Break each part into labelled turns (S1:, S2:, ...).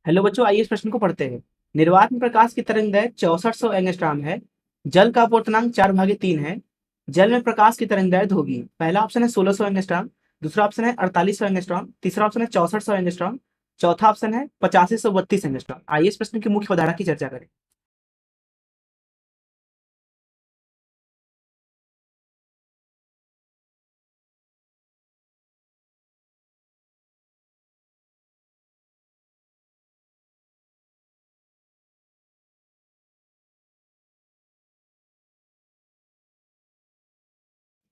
S1: Hello बच्चों, आइए इस प्रश्न को पढ़ते हैं। निर्वात में प्रकाश की तरंगदैर्घ्य 6400 एंगस्ट्रॉम है। जल का अपवर्तनांक 4/3 है। जल में प्रकाश की तरंगदैर्घ्य होगी। पहला ऑप्शन है 1600 एंगस्ट्रॉम, दूसरा ऑप्शन है 4800 एंगस्ट्रॉम, तीसरा ऑप्शन है 6400 एंगस्ट्रॉम, चौथा ऑप्शन है 8532 एंगस्ट्रॉम। आइए इस प्रश्न की मुख्य अवधारणा की चर्चा करें।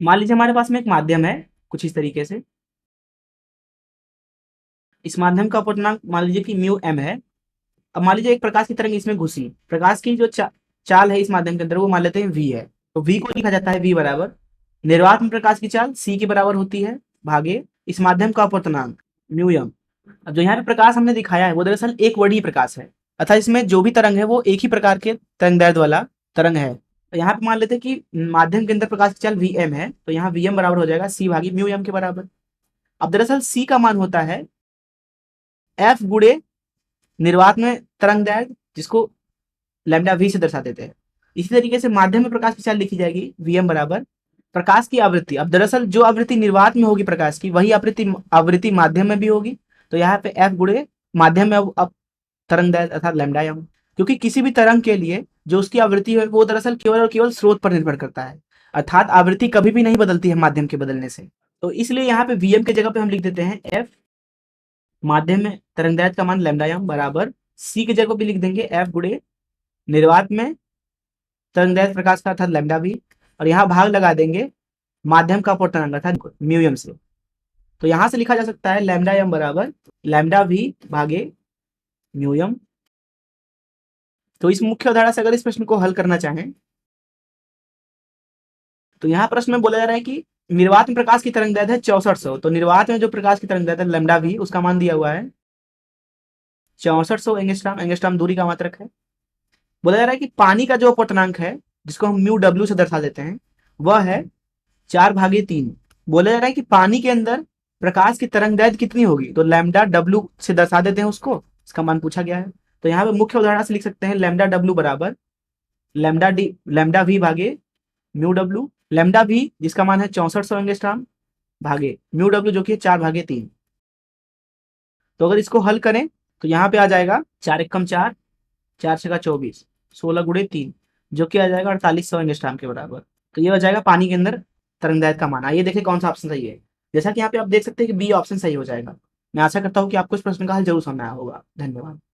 S1: मान लीजिए हमारे पास में एक माध्यम है कुछ इस तरीके से। इस माध्यम का अपवर्तनांक मान लीजिए कि म्यू एम है। अब मान लीजिए एक प्रकाश की तरंग इसमें घुसी। प्रकाश की जो चाल है इस माध्यम के अंदर वो मान लेते हैं वी है। तो वी को लिखा जाता है वी बराबर निर्वात में प्रकाश की चाल सी के बराबर होती है भागे इस माध्यम का अपवर्तनांक म्यू एम। अब जो यहाँ पे प्रकाश हमने दिखाया है वो दरअसल एक वर्णीय प्रकाश है, अर्थात इसमें जो भी तरंग है वो एक ही प्रकार के तरंगदैर्घ्य वाला तरंग है। तो यहाँ पे मान लेते हैं कि माध्यम के अंदर प्रकाश की चाल वी एम है, तो यहाँ वी एम बराबर हो जाएगा सी भागी म्यू एम के बराबर। अब दरअसल सी का मान होता है एफ गुणे निर्वात में तरंगदैर्घ्य, जिसको लैम्डा वी से दर्शा देते हैं। इसी तरीके से माध्यम में प्रकाश की चाल लिखी जाएगी वी एम बराबर प्रकाश की आवृत्ति। अब दरअसल जो आवृत्ति निर्वात में होगी प्रकाश की वही आवृत्ति आवृत्ति माध्यम में भी होगी। तो यहाँ पे एफ गुणे माध्यम में अब तरंगदैर्घ्य अर्थात लैम्डा एम, क्योंकि किसी भी तरंग के लिए जो उसकी आवृत्ति है वो दरअसल केवल और केवल स्रोत पर निर्भर करता है, अर्थात आवृत्ति कभी भी नहीं बदलती है माध्यम के बदलने से। तो इसलिए यहाँ पे वीएम के जगह पे हम लिख देते हैं एफ माध्यम में तरंगदैर्घ्य का मान लैम्डा एम बराबर सी की जगह पे लिख देंगे एफ गुणे निर्वात में तरंगदैर्घ्य प्रकाश का अर्थात लैम्डा वी, और यहाँ भाग लगा देंगे माध्यम का अपवर्तनांक अर्थात म्यू एम से। तो यहाँ से लिखा जा सकता है लैम्डा एम बराबर लैम्डा वी भागे म्यू एम। तो इस मुख्य अवधारणा से अगर इस प्रश्न को हल करना चाहें तो यहाँ प्रश्न में बोला जा रहा है कि निर्वात में प्रकाश की तरंगदैर्घ्य है 6400। तो निर्वात में जो प्रकाश की तरंगदैर्घ्य है लैम्डा वी उसका मान दिया हुआ है 6400 एंगस्ट्रॉम। एंगस्ट्रॉम दूरी का मात्रक है। बोला जा रहा है कि पानी का जो अपवर्तनांक है जिसको हम म्यू डब्ल्यू से दर्शा देते हैं वह है 4/3। बोला जा रहा है कि पानी के अंदर प्रकाश की तरंगदैर्घ्य कितनी होगी, तो लैम्डा डब्ल्यू से दर्शा देते हैं उसको, इसका मान पूछा गया है। तो यहाँ पे मुख्य उदाहरण से लिख सकते हैं लैम्डा डब्ल्यू बराबर लैम्डा वी भागे म्यू डब्ल्यू। लैम्डा वी जिसका मान है 6400 एंगस्ट्रॉम भागे म्यू डब्ल्यू जो कि है 4/3। तो अगर इसको हल करें तो यहाँ पे आ जाएगा 4 एकम 4, 4 छका 24, 16 गुणे 3 जो कि आ जाएगा 4800 एंगस्ट्रॉम के बराबर। तो ये हो जाएगा पानी के अंदर तरंगदैर्घ्य का मान। आइए देखें कौन सा ऑप्शन सही है। जैसा कि यहाँ पे आप देख सकते हैं कि बी ऑप्शन सही हो जाएगा। मैं आशा करता हूँ कि आपको इस प्रश्न का हल जरूर समझ आया होगा। धन्यवाद।